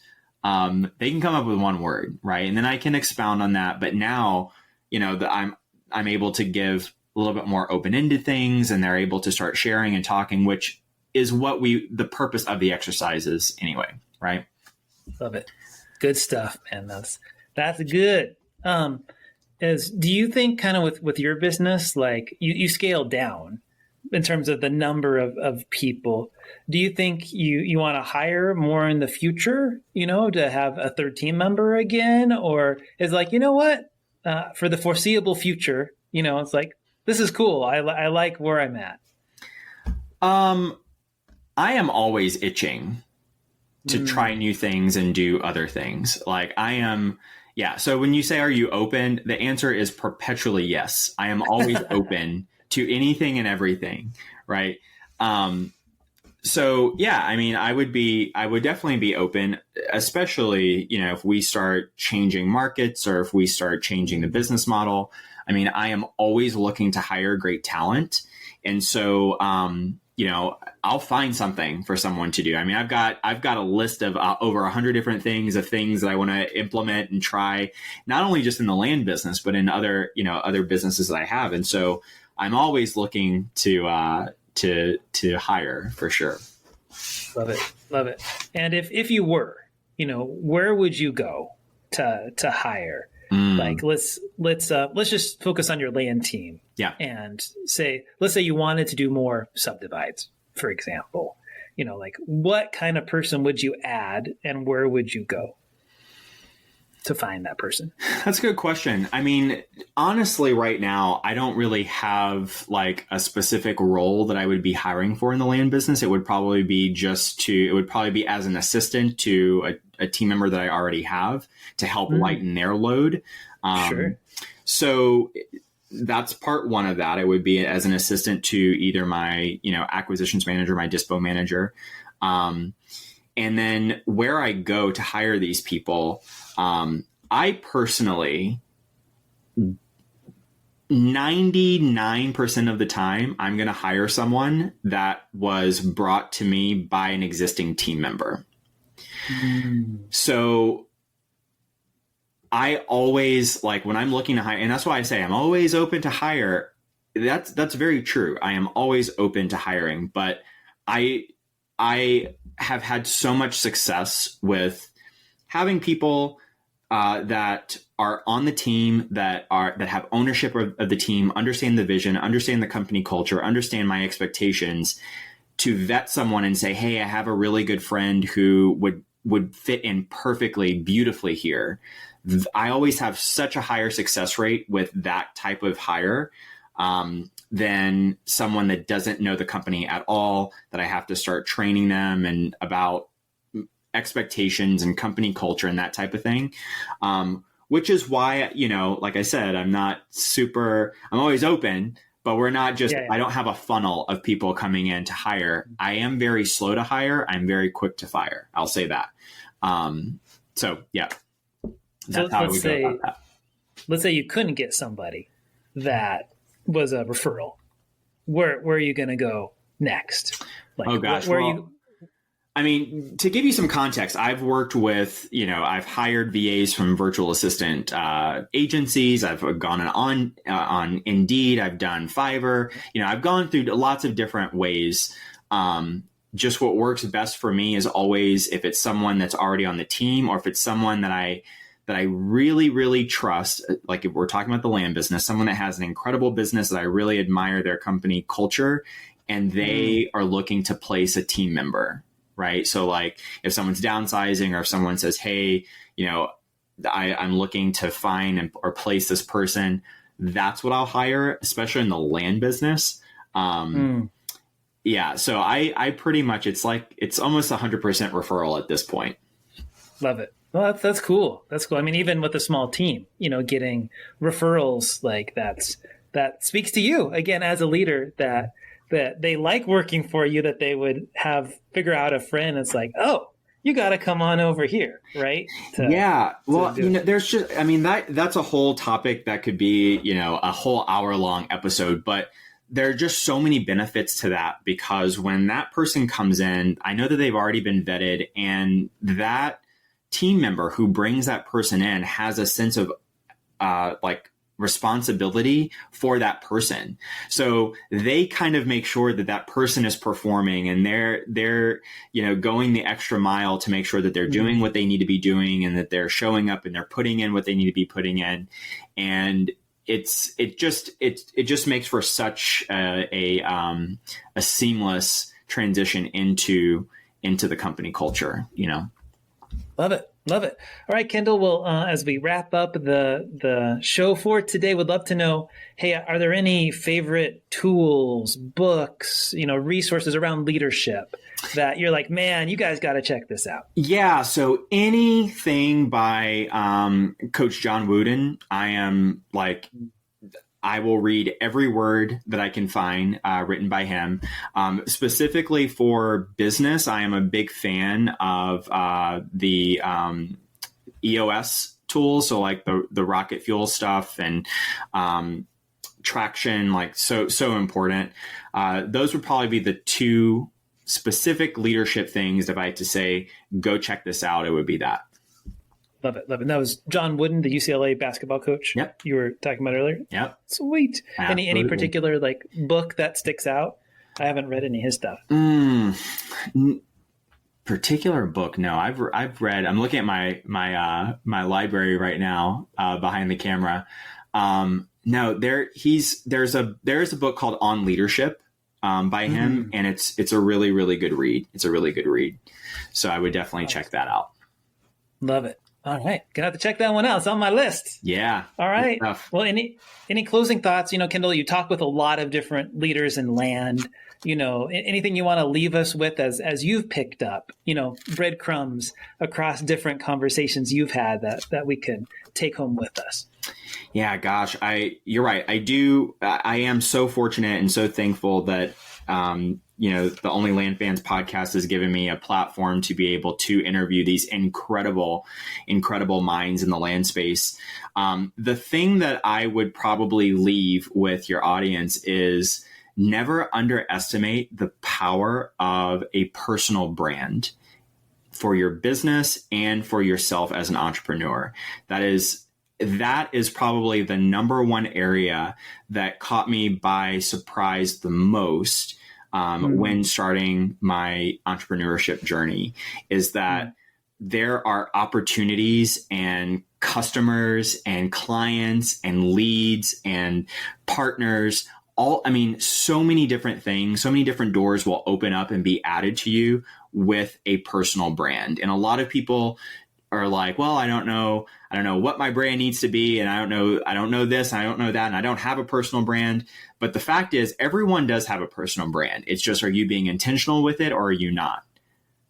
they can come up with one word, right? And then I can expound on that. But now, that I'm able to give a little bit more open-ended things, and they're able to start sharing and talking, which is what the purpose of the exercises anyway, right? Love it. Good stuff, man. That's good. Do you think kind of with your business, like you scale down in terms of the number of people, do you think you want to hire more in the future, to have a third team member again? Or is like, what, for the foreseeable future, it's like, this is cool. I like where I'm at. I am always itching to try new things and do other things. Like I am. Yeah. So when you say, are you open? The answer is perpetually yes. I am always open to anything and everything. Right. So yeah, I mean, I would definitely be open, especially, if we start changing markets or if we start changing the business model. I mean, I am always looking to hire great talent. And so, I'll find something for someone to do. I mean, I've got a list of over 100 different things that I want to implement and try, not only just in the land business, but in other businesses that I have. And so I'm always looking to hire for sure. Love it. And if you were, where would you go to hire? Like let's just focus on your land team. Yeah. And let's say you wanted to do more subdivides, for example. Like what kind of person would you add and where would you go to find that person? That's a good question. I mean, honestly, right now, I don't really have like a specific role that I would be hiring for in the land business. It would probably be as an assistant to a team member that I already have to help lighten their load. Sure. So that's part one of that. It would be as an assistant to either my, acquisitions manager, my dispo manager. And then where I go to hire these people, I personally, 99% of the time, I'm going to hire someone that was brought to me by an existing team member. So I always, like, when I'm looking to hire, and that's why I say I'm always open to hire. That's very true. I am always open to hiring, but I have had so much success with having people that are on the team, that have ownership of the team, understand the vision, understand the company culture, understand my expectations, to vet someone and say, hey, I have a really good friend who would fit in perfectly, beautifully here. I always have such a higher success rate with that type of hire than someone that doesn't know the company at all, that I have to start training them and about expectations and company culture and that type of thing. Which is why, like I said, I'm always open, but we're not just, I don't have a funnel of people coming in to hire. I am very slow to hire. I'm very quick to fire. I'll say that. So that's how I would go about that. Let's say you couldn't get somebody that was a referral. Where are you going to go next? Like, oh gosh. I mean, to give you some context, I've worked with, I've hired VAs from virtual assistant agencies. I've gone on Indeed. I've done Fiverr. I've gone through lots of different ways. Just what works best for me is always if it's someone that's already on the team, or if it's someone that I really, really trust, like if we're talking about the land business, someone that has an incredible business that I really admire their company culture, and they are looking to place a team member. Right. So like if someone's downsizing, or if someone says, hey, I'm looking to find or place this person, that's what I'll hire, especially in the land business. Yeah. So I pretty much, it's almost 100% referral at this point. Love it. Well, that's cool. That's cool. I mean, even with a small team, getting referrals like that speaks to you again as a leader, that they like working for you, that they would figure out a friend. It's like, oh, you got to come on over here. Right. There's just, that's a whole topic that could be, a whole hour-long episode, but there are just so many benefits to that, because when that person comes in, I know that they've already been vetted, and that team member who brings that person in has a sense of responsibility for that person. So they kind of make sure that that person is performing, and they're going the extra mile to make sure that they're doing what they need to be doing, and that they're showing up and they're putting in what they need to be putting in. And it just makes for such a seamless transition into the company culture, Love it. Love it. All right, Kendall. Well, as we wrap up the show for today, would love to know, hey, are there any favorite tools, books, resources around leadership that you're like, man, you guys got to check this out? Yeah. So anything by Coach John Wooden, I will read every word that I can find written by him. Specifically for business, I am a big fan of the EOS tools. So like the rocket fuel stuff and traction, like so important. Those would probably be the two specific leadership things. If I had to say, go check this out, it would be that. Love it. Love it. And that was John Wooden, the UCLA basketball coach. Yep. You were talking about earlier. Yep. Sweet. Absolutely. Any particular book that sticks out? I haven't read any of his stuff. Particular book? No, I've read. I'm looking at my library right now behind the camera. No, there's a book called On Leadership by him, and it's a really, really good read. It's a really good read. So I would definitely check that out. Love it. All right. Gonna have to check that one out. It's on my list. Yeah. All right. Well, any closing thoughts? Kendall, you talk with a lot of different leaders in land. Anything you want to leave us with as you've picked up, breadcrumbs across different conversations you've had that we could take home with us? Yeah, gosh, you're right. I am so fortunate and so thankful that, the Only Land Fans podcast has given me a platform to be able to interview these incredible, incredible minds in the land space. The thing that I would probably leave with your audience is never underestimate the power of a personal brand for your business and for yourself as an entrepreneur. That is probably the number one area that caught me by surprise the most when starting my entrepreneurship journey, is that there are opportunities and customers and clients and leads and partners. So many different things, so many different doors will open up and be added to you with a personal brand. And a lot of people are like, well, I don't know what my brand needs to be. And I don't know this, and I don't know that. And I don't have a personal brand. But the fact is, everyone does have a personal brand. It's just, are you being intentional with it or are you not?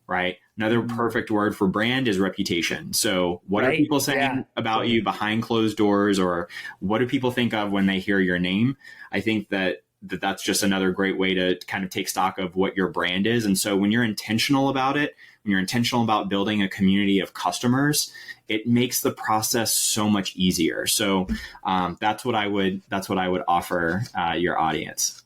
Right. Another perfect word for brand is reputation. So what are people saying about you behind closed doors, or what do people think of when they hear your name? I think that's just another great way to kind of take stock of what your brand is. And so when you're intentional about it, when you're intentional about building a community of customers, it makes the process so much easier. So that's what I would offer your audience.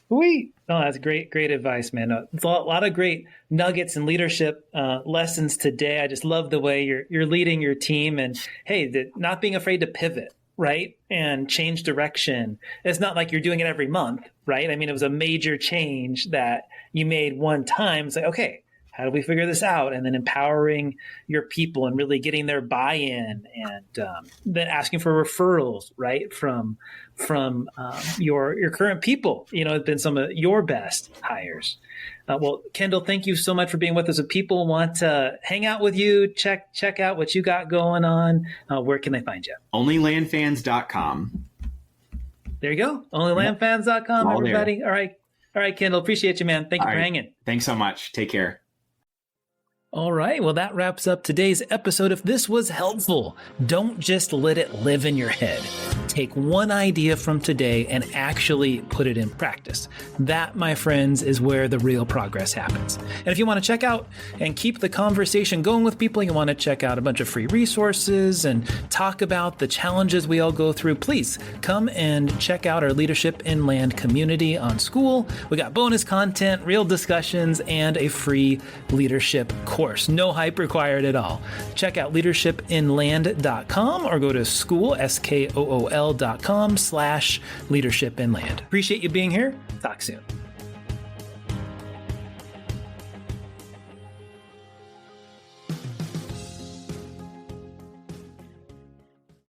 Sweet. Oh, that's great advice, man. It's a lot of great nuggets and leadership lessons today. I just love the way you're leading your team, and hey, not being afraid to pivot, right? And change direction. It's not like you're doing it every month, right? I mean, it was a major change that you made one time. It's like, okay, how do we figure this out? And then empowering your people and really getting their buy-in, and then asking for referrals, right? From your current people, have been some of your best hires. Well, Kendall, thank you so much for being with us. If people want to hang out with you, check out what you got going on, where can they find you? Onlylandfans.com. There you go. Onlylandfans.com, everybody. All right, Kendall, appreciate you, man. Thank you for hanging. Thanks so much. Take care. All right, well, that wraps up today's episode. If this was helpful, don't just let it live in your head. Take one idea from today and actually put it in practice. That, my friends, is where the real progress happens. And if you want to check out and keep the conversation going with people, you want to check out a bunch of free resources and talk about the challenges we all go through, please come and check out our Leadership in Land community on Skool. We got bonus content, real discussions, and a free leadership course. No hype required at all. Check out leadershipinland.com or go to Skool, Skool.com/leadershipinland. Appreciate you being here. Talk soon.